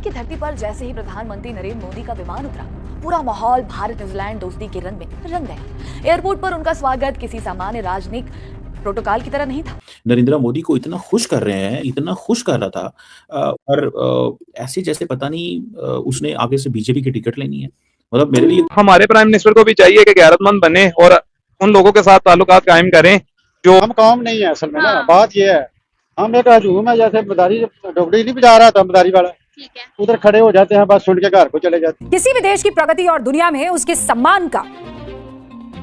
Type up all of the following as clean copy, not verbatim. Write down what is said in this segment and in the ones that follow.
Auckland की धरती पर जैसे ही प्रधानमंत्री नरेंद्र मोदी का विमान उतरा, पूरा माहौल भारत न्यूजीलैंड दोस्ती के रंग में रंग गया। एयरपोर्ट पर उनका स्वागत किसी सामान्य राजनीतिक प्रोटोकॉल की तरह नहीं था। नरेंद्र मोदी को इतना खुश कर रहे हैं, इतना खुश कर रहा था और ऐसे जैसे पता नहीं उसने आगे से बीजेपी की टिकट लेनी है। मतलब मेरे लिए हमारे प्राइम मिनिस्टर को भी चाहिए कि गैरतमंद बने और उन लोगों के साथ ताल्लुकात कायम करें जो हम काम नहीं है असल में ना। बात ये है, हम एक हजूम है, जैसे मदारी डोगरी नहीं बजा रहा था मदारी वाला, ठीक है। उधर खड़े हो जाते हैं, बस सुन के घर को चले जाते हैं। किसी भी देश की प्रगति और दुनिया में उसके सम्मान का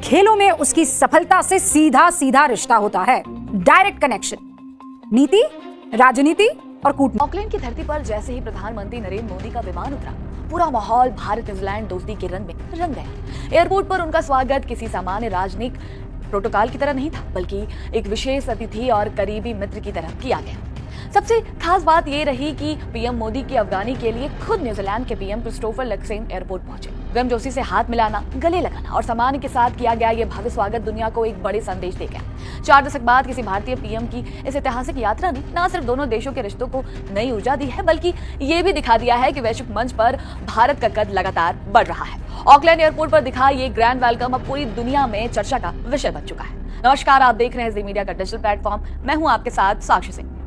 खेलों में उसकी सफलता से सीधा सीधा रिश्ता होता है। डायरेक्ट कनेक्शन, नीति, राजनीति और कूटनीति। ऑकलैंड की धरती पर जैसे ही प्रधानमंत्री नरेंद्र मोदी का विमान उतरा, पूरा माहौल भारत न्यूजीलैंड दोस्ती के रंग में रंग गया। एयरपोर्ट पर उनका स्वागत किसी सामान्य राजनीतिक प्रोटोकॉल की तरह नहीं था, बल्कि एक विशेष अतिथि और करीबी मित्र की तरह किया गया। सबसे खास बात ये रही कि पीएम मोदी की अफगानी के लिए खुद न्यूजीलैंड के पीएम क्रिस्टोफर लक्सेन एयरपोर्ट पहुंचे। गर्मजोशी से हाथ मिलाना, गले लगाना और सम्मान के साथ किया गया ये भव्य स्वागत दुनिया को एक बड़े संदेश दे गया। 4 दशक बाद किसी भारतीय पीएम की इस ऐतिहासिक यात्रा ने न सिर्फ दोनों देशों के रिश्तों को नई ऊर्जा दी है, बल्कि ये भी दिखा दिया है कि वैश्विक मंच पर भारत का कद लगातार बढ़ रहा है। ऑकलैंड एयरपोर्ट पर दिखा ये ग्रैंड वेलकम अब पूरी दुनिया में चर्चा का विषय बन चुका है। नमस्कार, आप देख रहे हैं जी मीडिया का डिजिटल प्लेटफॉर्म। मैं हूं आपके साथ साक्षी सिंह।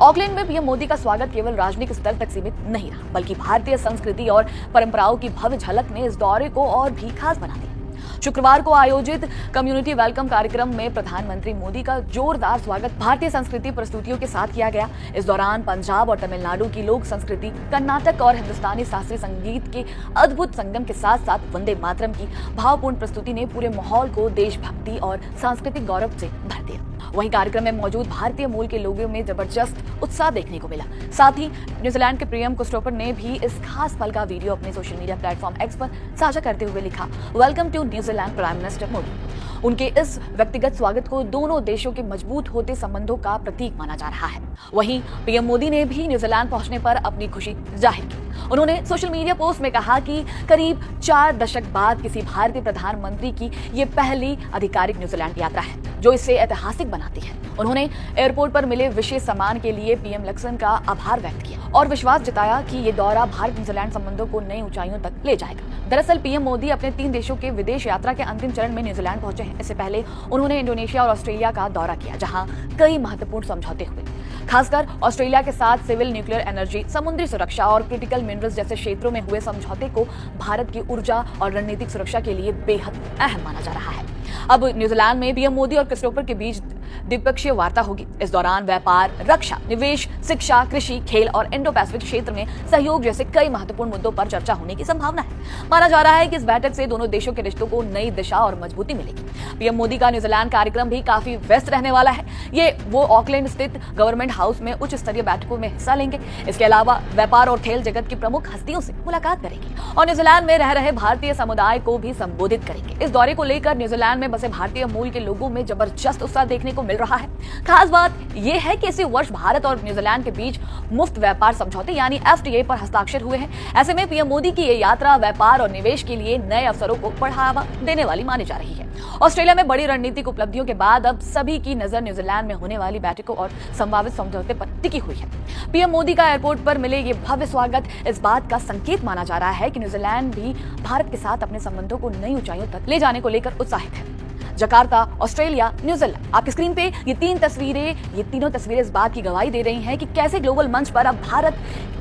ऑकलैंड में पीएम मोदी का स्वागत केवल राजनीतिक स्तर तक सीमित नहीं रहा, बल्कि भारतीय संस्कृति और परंपराओं की भव्य झलक ने इस दौरे को और भी खास बना दिया। शुक्रवार को आयोजित कम्युनिटी वेलकम कार्यक्रम में प्रधानमंत्री मोदी का जोरदार स्वागत भारतीय संस्कृति प्रस्तुतियों के साथ किया गया। इस दौरान पंजाब और तमिलनाडु की लोक संस्कृति, कर्नाटक और हिंदुस्तानी शास्त्रीय संगीत के अद्भुत संगम के साथ साथ वंदे मातरम की भावपूर्ण प्रस्तुति ने पूरे माहौल को देशभक्ति और सांस्कृतिक गौरव से भर दिया। वहीं कार्यक्रम में मौजूद भारतीय मूल के लोगों में जबरदस्त उत्साह देखने को मिला। साथ ही न्यूजीलैंड के पीएम क्रिस्टोफर ने भी इस खास पल का वीडियो अपने सोशल मीडिया प्लेटफॉर्म एक्स पर साझा करते हुए लिखा, welcome to New Zealand prime minister Modi. उनके इस व्यक्तिगत स्वागत को दोनों देशों के मजबूत होते संबंधों का प्रतीक माना जा रहा है। वहीं पीएम मोदी ने भी न्यूजीलैंड पहुंचने पर अपनी खुशी जाहिर की। उन्होंने सोशल मीडिया पोस्ट में कहा कि करीब 4 दशक बाद किसी भारतीय प्रधानमंत्री की ये पहली आधिकारिक न्यूजीलैंड यात्रा है, जो इसे ऐतिहासिक बनाती है। उन्होंने एयरपोर्ट पर मिले विशेष सम्मान के लिए पीएम लक्सेन का आभार व्यक्त किया और विश्वास जताया कि ये दौरा भारत न्यूजीलैंड संबंधों को नई ऊंचाइयों तक ले जाएगा। दरअसल पीएम मोदी अपने 3 देशों के विदेश यात्रा के अंतिम चरण में न्यूजीलैंड पहुंचे हैं। इससे पहले उन्होंने इंडोनेशिया और ऑस्ट्रेलिया का दौरा किया, जहां कई महत्वपूर्ण समझौते हुए। खासकर ऑस्ट्रेलिया के साथ सिविल न्यूक्लियर एनर्जी, समुद्री सुरक्षा और क्रिटिकल मिनरल्स जैसे क्षेत्रों में हुए समझौते को भारत की ऊर्जा और रणनीतिक सुरक्षा के लिए बेहद अहम माना जा रहा है। अब न्यूजीलैंड में पीएम मोदी और क्रिस्टोफर के बीच द्विपक्षीय वार्ता होगी। इस दौरान व्यापार, रक्षा, निवेश, शिक्षा, कृषि, खेल और इंडो पैसिफिक क्षेत्र में सहयोग जैसे कई महत्वपूर्ण मुद्दों पर चर्चा होने की संभावना है। माना जा रहा है कि इस बैठक से दोनों देशों के रिश्तों को नई दिशा और मजबूती मिलेगी। पीएम मोदी का न्यूजीलैंड कार्यक्रम भी काफी व्यस्त रहने वाला है। वो ऑकलैंड स्थित गवर्नमेंट हाउस में उच्च स्तरीय बैठकों में हिस्सा लेंगे। इसके अलावा व्यापार और खेल जगत की प्रमुख हस्तियों से मुलाकात करेंगे और न्यूजीलैंड में रह रहे भारतीय समुदाय को भी संबोधित करेंगे। इस दौरे को लेकर न्यूजीलैंड में बसे भारतीय मूल के लोगों में जबरदस्त उत्साह देखने को मिल रहा है। खास बात यह है कि इसी वर्ष भारत और न्यूजीलैंड के बीच मुफ्त व्यापार समझौते यानी एफटीए पर हस्ताक्षर हुए हैं। ऐसे में पीएम मोदी की ये यात्रा व्यापार और निवेश के लिए नए अवसरों को बढ़ावा देने वाली मानी जा रही है। ऑस्ट्रेलिया में बड़ी रणनीतिक उपलब्धियों के बाद अब सभी की नजर न्यूजीलैंड में होने वाली बैठकों और संभावित समझौते पर टिकी हुई है। पीएम मोदी का एयरपोर्ट पर मिले ये भव्य स्वागत इस बात का संकेत माना जा रहा है कि न्यूजीलैंड भी भारत के साथ अपने संबंधों को नई ऊंचाइयों तक ले जाने को लेकर उत्साहित है। Jakarta, Australia, New Zealand. आपकी स्क्रीन पे ये तीनों तस्वीरें इस बात की गवाही दे रही हैं कि कैसे ग्लोबल मंच पर अब भारत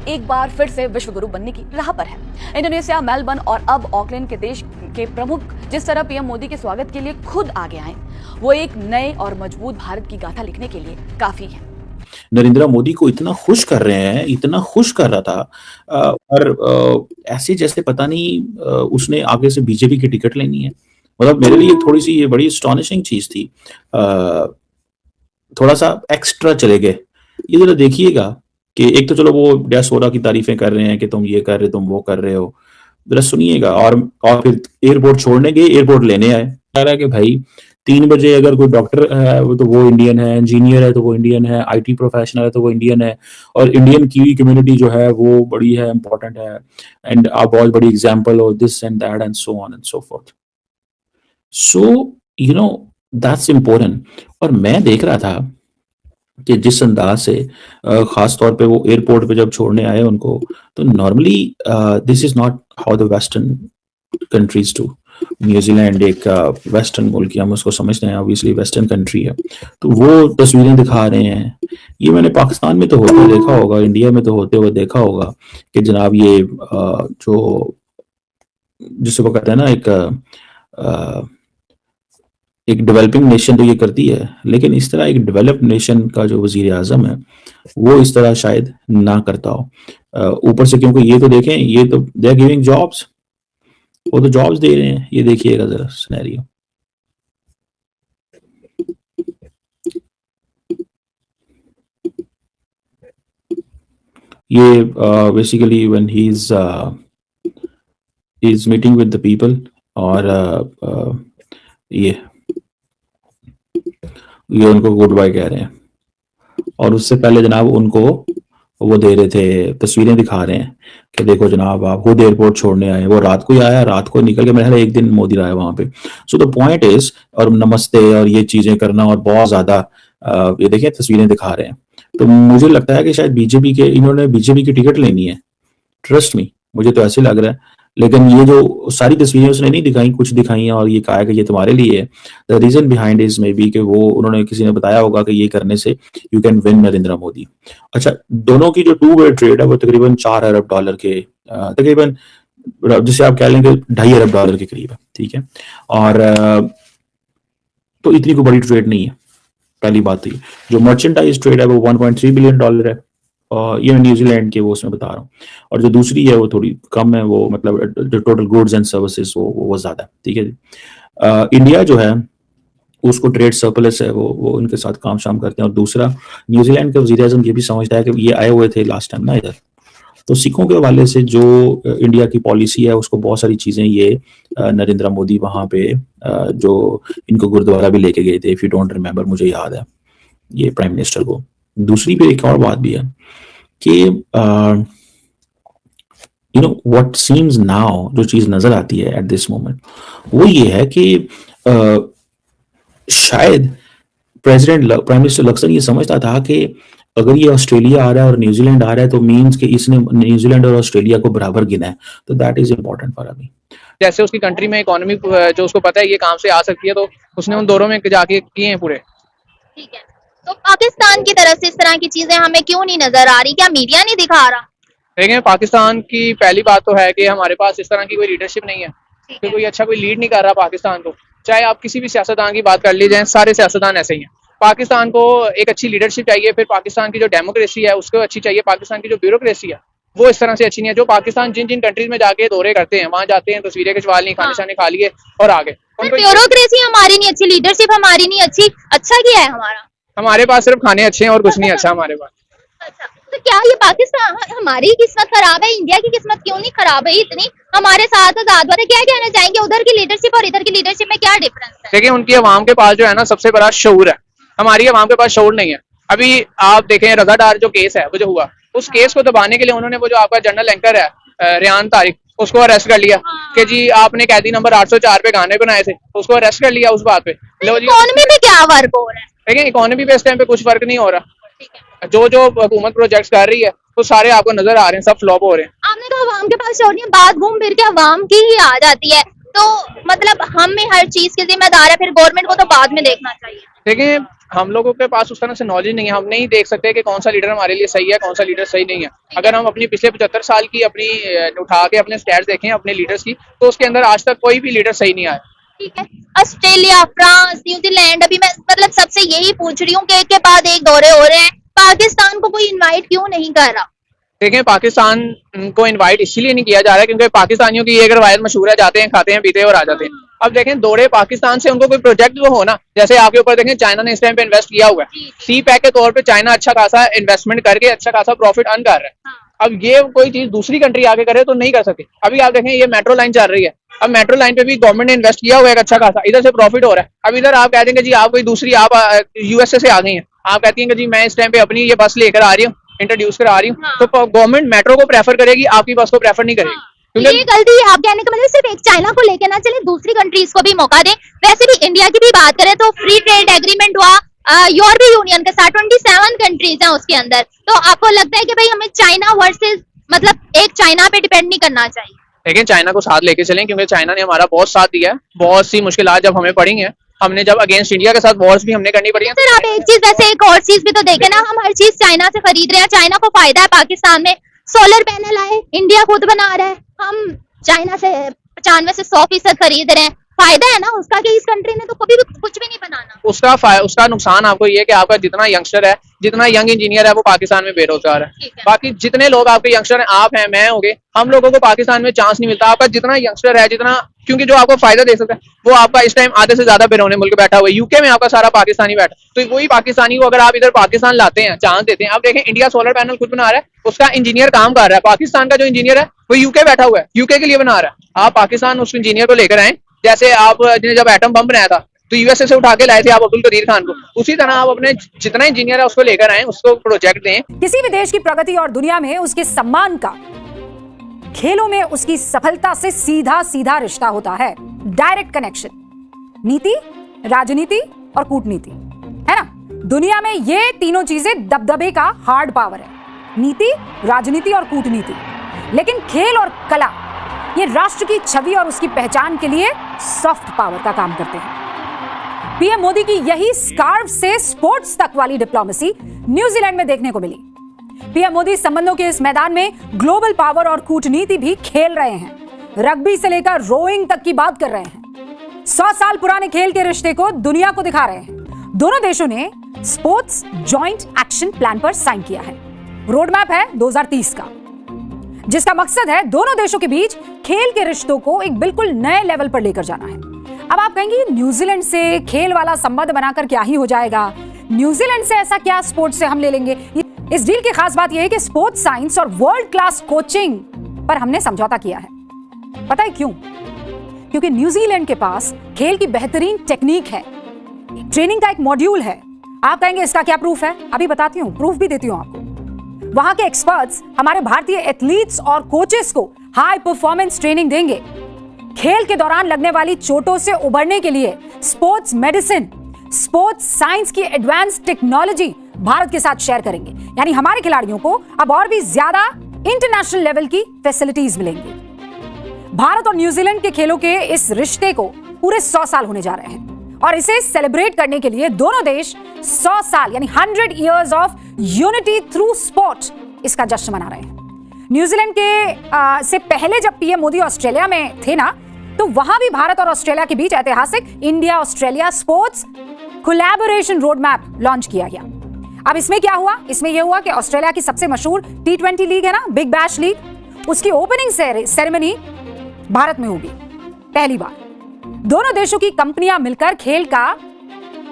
एक बार फिर से विश्व गुरु बनने की राह पर है। इंडोनेशिया, मेलबर्न और अब ऑकलैंड के देश के प्रमुख जिस तरह पीएम मोदी के स्वागत के लिए खुद आगे आए, वो एक नए और मजबूत भारत की गाथा लिखने के लिए काफी है। नरेंद्र मोदी को इतना खुश कर रहे हैं, इतना खुश कर रहा था और ऐसे जैसे पता नहीं उसने आगे से बीजेपी की टिकट लेनी है। मतलब मेरे लिए थोड़ी सी ये बड़ी एस्टॉनिशिंग चीज थी। थोड़ा सा एक्स्ट्रा चले गए। ये जरा देखिएगा कि एक तो चलो वो डियास्पोरा की तारीफें कर रहे हैं कि तुम ये कर रहे, तुम वो कर रहे हो, जरा सुनिएगा। और फिर एयरपोर्ट छोड़ने गए, एयरपोर्ट लेने आए। कह रहा है कि भाई 3 बजे अगर कोई डॉक्टर है तो वो इंडियन है, इंजीनियर है तो वो इंडियन है, आईटी प्रोफेशनल है तो वो इंडियन है, और इंडियन की कम्युनिटी जो है वो बड़ी है, इंपॉर्टेंट है, एंड आप बहुत बड़ी एग्जाम्पल और this and that and so on and so fourth. So that's important. और मैं देख रहा था कि जिस अंदाज से खास तौर पे वो एयरपोर्ट पे जब छोड़ने आए उनको, तो normally this is not how the western countries do. New Zealand एक वेस्टर्न मुल्क है, हम उसको समझते हैं, ऑब्वियसली वेस्टर्न कंट्री है, तो वो तस्वीरें दिखा रहे हैं। ये मैंने पाकिस्तान में तो होते हुए देखा होगा, इंडिया में तो होते हुए देखा होगा कि जनाब ये जो जिसे वो कहते हैं ना एक डेवलपिंग नेशन तो ये करती है, लेकिन इस तरह एक डेवलप्ड नेशन का जो वजीर आजम है वो इस तरह शायद ना करता हो। ऊपर से क्योंकि ये तो देखें, ये तो दे आर गिविंग जॉब्स, वो तो जॉब्स दे रहे हैं। ये देखिएगा जरा सिनेरियो। ये basically when he is meeting with the people, और ये उनको गुड बाय कह रहे हैं, और उससे पहले जनाब उनको वो दे रहे थे, तस्वीरें दिखा रहे हैं कि देखो जनाब आप खुद एयरपोर्ट छोड़ने आए। वो रात को ही आया, रात को निकल के मेरे ख्याल एक दिन मोदी रहा है वहां पे। सो द पॉइंट इज, और नमस्ते और ये चीजें करना, और बहुत ज्यादा ये देखिए तस्वीरें दिखा रहे हैं। तो मुझे लगता है कि शायद बीजेपी के, इन्होंने बीजेपी की टिकट लेनी है, ट्रस्ट मी, मुझे तो ऐसे लग रहा है। लेकिन ये जो सारी तस्वीरें उसने नहीं दिखाई, कुछ दिखाई हैं और ये कहा कि ये तुम्हारे लिए है। The reason behind is maybe कि वो उन्होंने किसी ने बताया होगा कि ये करने से you can win Narendra Modi. अच्छा, दोनों की जो टू वे ट्रेड है वो तकरीबन $4 अरब के तकरीबन, जिसे आप कह लेंगे $2.5 अरब के करीब है, ठीक है। और तो इतनी कोई बड़ी ट्रेड नहीं है, पहली बात तो ये। जो मर्चेंटाइज ट्रेड है वो $1.3 बिलियन है, और ये न्यूजीलैंड के वो उसमें बता रहा हूँ। और जो दूसरी है वो थोड़ी कम है, वो मतलब जो टोटल गुड्स एंड सर्विसेज वो ज्यादा है, ठीक है जी। इंडिया जो है उसको ट्रेड सरप्लस है, वो उनके साथ काम शाम करते हैं। और दूसरा, न्यूजीलैंड का वज़ीर आज़म ये भी समझता है कि ये आए हुए थे लास्ट टाइम ना इधर, तो सिखों के हवाले से जो इंडिया की पॉलिसी है उसको बहुत सारी चीजें ये नरेंद्र मोदी वहां पे जो इनको गुरुद्वारा भी लेके गए थे, इफ यू डोंट रिमेम्बर, मुझे याद है, ये प्राइम मिनिस्टर को। दूसरी पे एक और बात भी है कि you know what seems now, जो चीज नजर आती है एट दिस मोमेंट, वो ये है कि शायद प्राइम मिनिस्टर लक्सन ये समझता था कि अगर ये ऑस्ट्रेलिया आ रहा है और न्यूजीलैंड आ रहा है तो मींस कि इसने न्यूजीलैंड और ऑस्ट्रेलिया को बराबर गिना है, तो दैट इज इंपॉर्टेंट फॉर अमी। जैसे उसकी कंट्री में इकोनॉमी जो उसको पता है ये काम से आ सकती है, तो उसने उन दोनों में जाके किए हैं पूरे। ठीक है, तो पाकिस्तान की तरफ से इस तरह की चीजें हमें क्यों नहीं नजर आ रही? क्या मीडिया नहीं दिखा रहा? देखें, पाकिस्तान की पहली बात तो है कि हमारे पास इस तरह की कोई लीडरशिप नहीं है, कि कोई अच्छा कोई लीड नहीं कर रहा पाकिस्तान को। चाहे आप किसी भी सियासतदान की बात कर लीजिए, सारे सियासतदान ऐसे ही हैं। पाकिस्तान को एक अच्छी लीडरशिप चाहिए, फिर पाकिस्तान की जो डेमोक्रेसी है उसको अच्छी चाहिए, पाकिस्तान की जो ब्यूरोक्रेसी है वो इस तरह से अच्छी नहीं है। जो पाकिस्तान जिन जिन कंट्रीज में जाके दौरे करते हैं, वहां जाते हैं, तस्वीरें खिंचवा ली, खाने शाने खा लिए और आ गए। ब्यूरोक्रेसी हमारी नहीं अच्छी, लीडरशिप हमारी नहीं अच्छी, अच्छा क्या है हमारा? हमारे पास सिर्फ खाने अच्छे हैं और कुछ नहीं अच्छा हमारे पास। अच्छा, तो क्या ये पाकिस्तान हमारी किस्मत खराब है? इंडिया की किस्मत क्यों नहीं खराब है इतनी? हमारे साथ आजाद वाले क्या कहना चाहेंगे? उधर की लीडरशिप और इधर की लीडरशिप में क्या डिफरेंस है? देखिए, उनकी अवाम के पास जो है ना सबसे बड़ा शऊर है, हमारी अवाम के पास शऊर नहीं है। अभी आप देखें रजादार जो केस है वो जो हुआ, उस केस को दबाने के लिए उन्होंने वो जो आपका जनरल एंकर है रियान तारिक, उसको अरेस्ट कर लिया कि जी आपने कैदी नंबर 804 पे गाने बनाए थे, उसको अरेस्ट कर लिया उस बात पे। लो जी, इकोनॉमी में क्या वर्क हो रहा है? देखिए इकोनॉमी पे इस टाइम पे कुछ वर्क नहीं हो रहा। जो हुकूमत प्रोजेक्ट्स कर रही है वो सारे आपको नजर आ रहे हैं, सब फ्लॉप हो रहे हैं। आपने कहा अवाम के पास शोर नहीं है, बात घूम फिर के अवाम की ही आ जाती है, तो मतलब हम में हर चीज के जिम्मेदार है, फिर गवर्नमेंट को तो बाद में देखना चाहिए। देखिए, हम लोगों के पास उस तरह से नॉलेज नहीं है, हम नहीं देख सकते कि कौन सा लीडर हमारे लिए सही है, कौन सा लीडर सही नहीं है। अगर हम अपनी पिछले 75 साल की अपनी उठा के अपने स्टैट्स देखें अपने लीडर्स की, तो उसके अंदर आज तक कोई भी लीडर सही नहीं आया। ठीक है, ऑस्ट्रेलिया, फ्रांस, न्यूजीलैंड, अभी मैं मतलब सबसे यही पूछ रही हूँ कि एक के बाद एक दौरे हो रहे हैं, पाकिस्तान को कोई इनवाइट क्यों नहीं कर रहा? देखें, पाकिस्तान को इनवाइट इसीलिए नहीं किया जा रहा है क्योंकि पाकिस्तानियों की ये रवायत मशहूर है, जाते हैं, खाते हैं, पीते हैं और आ जाते हैं। अब देखें, दौरे पाकिस्तान से उनको कोई प्रोजेक्ट वो हो ना, जैसे आपके ऊपर देखें चाइना ने इस टाइम पे इन्वेस्ट किया हुआ है, सी पैक के तौर पे चाइना अच्छा खासा इन्वेस्टमेंट करके अच्छा खासा प्रॉफिट अर्न कर रहा है। अब ये कोई चीज दूसरी कंट्री आगे करे तो नहीं कर सकती। अभी आप देखें ये मेट्रो लाइन चल रही है, अब मेट्रो लाइन पे भी गवर्नमेंट ने इन्वेस्ट किया हुआ है अच्छा खासा, इधर से प्रॉफिट हो रहा है। अब इधर आप कह देंगे जी आप कोई दूसरी, आप यूएसए से आ गई हैं, आप कहती हैं कि जी मैं इस टाइम पे अपनी ये बस लेकर आ रही हूँ, इंट्रोड्यूस करा रही हूँ, तो गवर्नमेंट मेट्रो को प्रेफर करेगी, आपकी बस को प्रेफर नहीं करेगी। ये गलती है। आप कहने का मतलब सिर्फ एक चाइना को लेके ना चले, दूसरी कंट्रीज को भी मौका दें। वैसे भी इंडिया की भी बात करें तो फ्री ट्रेड एग्रीमेंट हुआ, यूरोपीय यूनियन के साथ 27 कंट्रीज हैं उसके अंदर। तो आपको लगता है कि भाई हमें चाइना वर्सेस मतलब एक चाइना पे डिपेंड नहीं करना चाहिए? लेकिन चाइना को साथ लेके चलें, क्योंकि चाइना ने हमारा बहुत साथ दिया है। बहुत सी मुश्किलात जब हमें पड़ी हैं, हमने जब अगेंस्ट इंडिया के साथ वॉर्स भी हमने करनी पड़ी है। सर आप एक चीज वैसे एक और चीज भी तो देखें ना, हम हर चीज चाइना से खरीद रहे हैं, चाइना को फायदा है पाकिस्तान में। सोलर पैनल आए, इंडिया खुद बना रहा है, हम चाइना से 95 से 100% खरीद रहे हैं। फायदा है ना उसका कि इस कंट्री ने तो कभी भी कुछ भी नहीं बनाना। उसका नुकसान आपको ये है कि आपका जितना यंगस्टर है, जितना यंग इंजीनियर है, वो पाकिस्तान में बेरोजगार है। बाकी जितने लोग आपके यंगस्टर हैं, आप हैं, मैं हो गए, हम लोगों को पाकिस्तान में चांस नहीं मिलता। आपका जितना यंगस्टर है, जितना, क्योंकि जो आपको फायदा दे सकता है वो आपका इस टाइम आधे से ज्यादा बैरून मुल्क बैठा हुआ है। यूके में आपका सारा पाकिस्तानी बैठा, तो वही पाकिस्तानी को अगर आप इधर पाकिस्तान लाते हैं, चांस देते हैं। अब देखें इंडिया सोलर पैनल खुद बना रहा है, उसका इंजीनियर काम कर रहा है, पाकिस्तान का जो इंजीनियर है वो यूके बैठा हुआ है, यूके के लिए बना रहा है। आप पाकिस्तान उस इंजीनियर को लेकर आए, जैसे आपने जब एटम बम बनाया था तो यूएसए से उठा के लाए थे आप अब्दुल कदीर खान को, उसी तरह आप अपने जितना इंजीनियर है उसको लेकर आए, उसको प्रोजेक्ट दें। किसी भी देश की प्रगति और दुनिया में उसके सम्मान का खेलों में उसकी सफलता से सीधा सीधा रिश्ता होता है, डायरेक्ट कनेक्शन। नीति, राजनीति और कूटनीति, है ना। दुनिया में ये तीनों चीजें दबदबे का हार्ड पावर है, नीति, राजनीति और कूटनीति। लेकिन खेल और कला ये राष्ट्र की छवि और उसकी पहचान के लिए सॉफ्ट पावर का काम करते हैं। पीएम मोदी की यही स्कार्फ से स्पोर्ट्स तक वाली डिप्लोमेसी न्यूजीलैंड में देखने को मिली। पीएम मोदी संबंधों के इस मैदान में ग्लोबल पावर और कूटनीति भी खेल रहे हैं। रग्बी से लेकर रोइंग तक की बात कर रहे हैं। 100 साल पुराने खेल के रिश्ते को दुनिया को दिखा रहे हैं। दोनों देशों ने स्पोर्ट्स जॉइंट एक्शन प्लान पर साइन किया है। रोड मैप है 2030 का, जिसका मकसद है दोनों देशों के बीच खेल के रिश्तों को एक बिल्कुल नए लेवल पर लेकर जाना है। अब आप कहेंगे न्यूजीलैंड से खेल वाला संबंध बनाकर क्या ही हो जाएगा, न्यूजीलैंड से ऐसा क्या स्पोर्ट्स से हम ले लेंगे। इस डील की खास बात यह है कि स्पोर्ट्स साइंस और वर्ल्ड क्लास कोचिंग पर हमने समझौता किया है। पता है क्यों? क्योंकि न्यूजीलैंड के पास खेल की बेहतरीन टेक्निक है, ट्रेनिंग का एक मॉड्यूल है। आप कहेंगे इसका क्या प्रूफ है? अभी बताती हूँ, प्रूफ भी देती हूँ आपको। वहां के एक्सपर्ट्स हमारे भारतीय एथलीट्स और कोचेस को हाई परफॉर्मेंस ट्रेनिंग देंगे। खेल के दौरान लगने वाली चोटों से उबरने के लिए स्पोर्ट्स मेडिसिन, स्पोर्ट्स साइंस की एडवांस टेक्नोलॉजी भारत के साथ शेयर करेंगे। यानी हमारे खिलाड़ियों को अब और भी ज्यादा इंटरनेशनल लेवल की फैसिलिटीज मिलेंगी। भारत और न्यूजीलैंड के खेलों के इस रिश्ते को पूरे 100 साल होने जा रहे हैं और इसे सेलिब्रेट करने के लिए दोनों देश 100 साल यानी 100 years of unity through sport इसका जश्न मना रहे हैं। न्यूजीलैंड के से पहले जब पीएम मोदी ऑस्ट्रेलिया में थे ना, तो वहां भी भारत और ऑस्ट्रेलिया के बीच ऐतिहासिक India Australia sports collaboration road map launch किया गया। अब इसमें क्या हुआ? इसमें यह हुआ कि ऑस्ट्रेलिया की सबसे मशहूर T20 लीग है ना, बिग बैश लीग, उसकी ओपनिंग सेरेमनी भारत में होगी पहली बार। दोनों देशों की कंपनियां मिलकर खेल का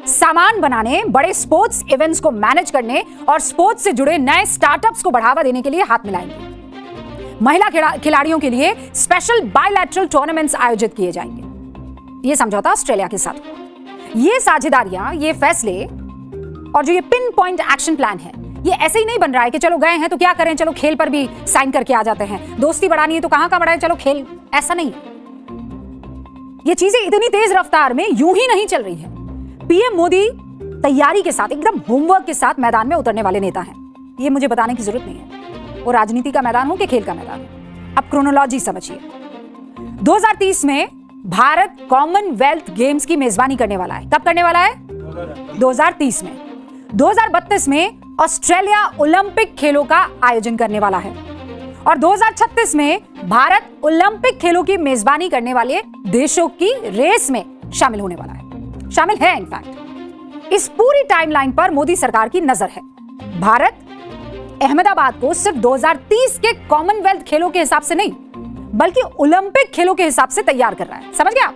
सामान बनाने, बड़े स्पोर्ट्स इवेंट्स को मैनेज करने और स्पोर्ट्स से जुड़े नए स्टार्टअप्स को बढ़ावा देने के लिए हाथ मिलाएंगे। महिला खिलाड़ियों के लिए स्पेशल बायलैटरल टूर्नामेंट्स आयोजित किए जाएंगे। यह समझौता ऑस्ट्रेलिया के साथ हुआ। ये साझेदारियां, ये फैसले और जो ये पिन पॉइंट एक्शन प्लान है, ये ऐसे ही नहीं बन रहा है कि चलो गए हैं तो क्या करें, चलो खेल पर भी साइन करके आ जाते हैं। दोस्ती बढ़ानी है तो कहां बढ़ाए, चलो खेल, ऐसा नहीं है। ये चीजें इतनी तेज रफ्तार में यूं ही नहीं चल रही है। पीएम मोदी तैयारी के साथ, एकदम होमवर्क के साथ मैदान में उतरने वाले नेता हैं। ये मुझे बताने की जरूरत नहीं है, वो राजनीति का मैदान हो कि खेल का मैदान हो। अब क्रोनोलॉजी समझिए। 2030 में भारत कॉमनवेल्थ गेम्स की मेजबानी करने वाला है। कब करने वाला है? 2030 में। 2032 में ऑस्ट्रेलिया ओलंपिक खेलों का आयोजन करने वाला है और 2036 में भारत ओलंपिक खेलों की मेजबानी करने वाले देशों की रेस में शामिल होने वाला है, शामिल है इनफैक्ट। इस पूरी टाइमलाइन पर मोदी सरकार की नजर है। भारत अहमदाबाद को सिर्फ 2030 के कॉमनवेल्थ खेलों के हिसाब से नहीं, बल्कि ओलंपिक खेलों के हिसाब से तैयार कर रहा है। समझ गया?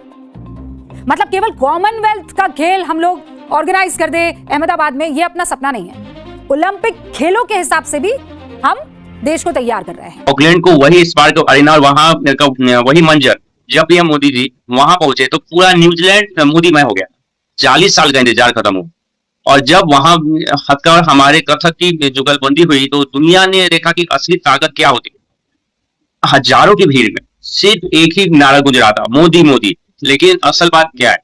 मतलब केवल कॉमनवेल्थ का खेल हम लोग ऑर्गेनाइज कर दे अहमदाबाद में, ये अपना सपना नहीं है। ओलंपिक खेलों के हिसाब से भी हम देश को तैयार कर रहे हैं। ऑकलैंड को वही स्पार्क अरीना और वहां वही मंजर, जब पीएम मोदी जी वहां पहुंचे तो पूरा न्यूजीलैंड मोदीमय हो गया। 40 साल का इंतजार खत्म हो, और जब वहां हथकड़ हमारे कथक की जुगलबंदी हुई तो दुनिया ने देखा कि असली ताकत क्या होती है। हजारों की भीड़ में सिर्फ एक ही नारा गुजरा था, मोदी मोदी। लेकिन असल बात क्या है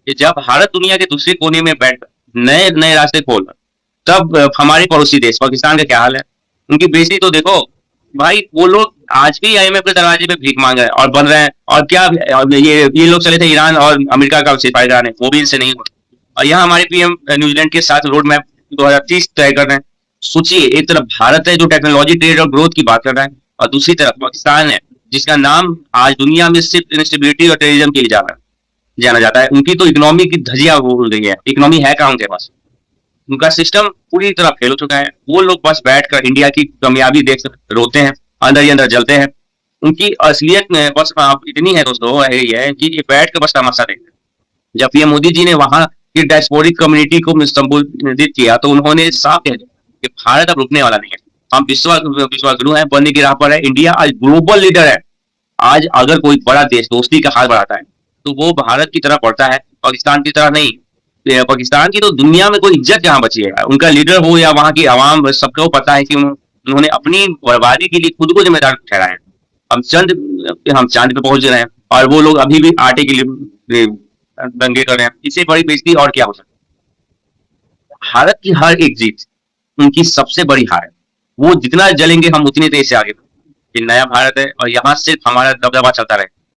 कि जब भारत दुनिया के दूसरे कोने में नए नए रास्ते खोल, तब हमारे पड़ोसी देश पाकिस्तान का क्या हाल है? उनकी बेइज्जती तो देखो भाई, वो लोग आज भी IMF के दरवाजे पे भीख मांग रहे हैं और बन रहे हैं। और क्या ये लोग चले थे ईरान और अमेरिका का सिफारिश है, वो भी इनसे नहीं हुआ। और यहाँ हमारे PM न्यूजीलैंड के साथ रोड मैप 2030 तय कर रहे हैं। सोचिए, एक तरफ भारत है जो टेक्नोलॉजी, ट्रेड और ग्रोथ की बात कर रहा है, और दूसरी तरफ पाकिस्तान है जिसका नाम आज दुनिया में सिर्फ इंस्टेबिलिटी और टेररिज्म के लिए जाना जाता है। उनकी तो इकोनॉमी की धजिया भूल गई है, इकोनॉमी है कहाँ उनके पास? उनका सिस्टम पूरी तरह फेल हो चुका है। वो लोग बस बैठकर इंडिया की कामयाबी देख रोते हैं, अंदर ही अंदर जलते हैं। उनकी असलियत में बस इतनी है दोस्तों, ये है कि ये बैठ कर बस तमाशा देखते हैं। जब PM मोदी जी ने वहां की डायस्पोरिक कम्युनिटी को संबोधित किया तो उन्होंने साफ कह दिया कि भारत अब रुकने वाला नहीं है, हम विश्वासघातु हैं, बनने की राह पर है। इंडिया आज ग्लोबल लीडर है। आज अगर कोई बड़ा देश दोस्ती का हाथ बढ़ाता है तो वो भारत की तरफ बढ़ता है, पाकिस्तान की तरह नहीं। पाकिस्तान की तो दुनिया में कोई इज्जत कहाँ बची है? उनका लीडर हो या वहां की आवाम, सबको पता है कि उन्होंने अपनी बर्बादी के लिए खुद को जिम्मेदार ठहराया है। हम चांद पे पहुंच रहे हैं और वो लोग अभी भी आटे के लिए दंगे कर रहे हैं। इससे बड़ी बेइज्जती और क्या हो सकती है? भारत की हर एक जीत उनकी सबसे बड़ी हार है। वो जितना जलेंगे हम उतनी तेज से आगे। ये नया भारत है और यहाँ सिर्फ हमारा दबदबा चलता रहे।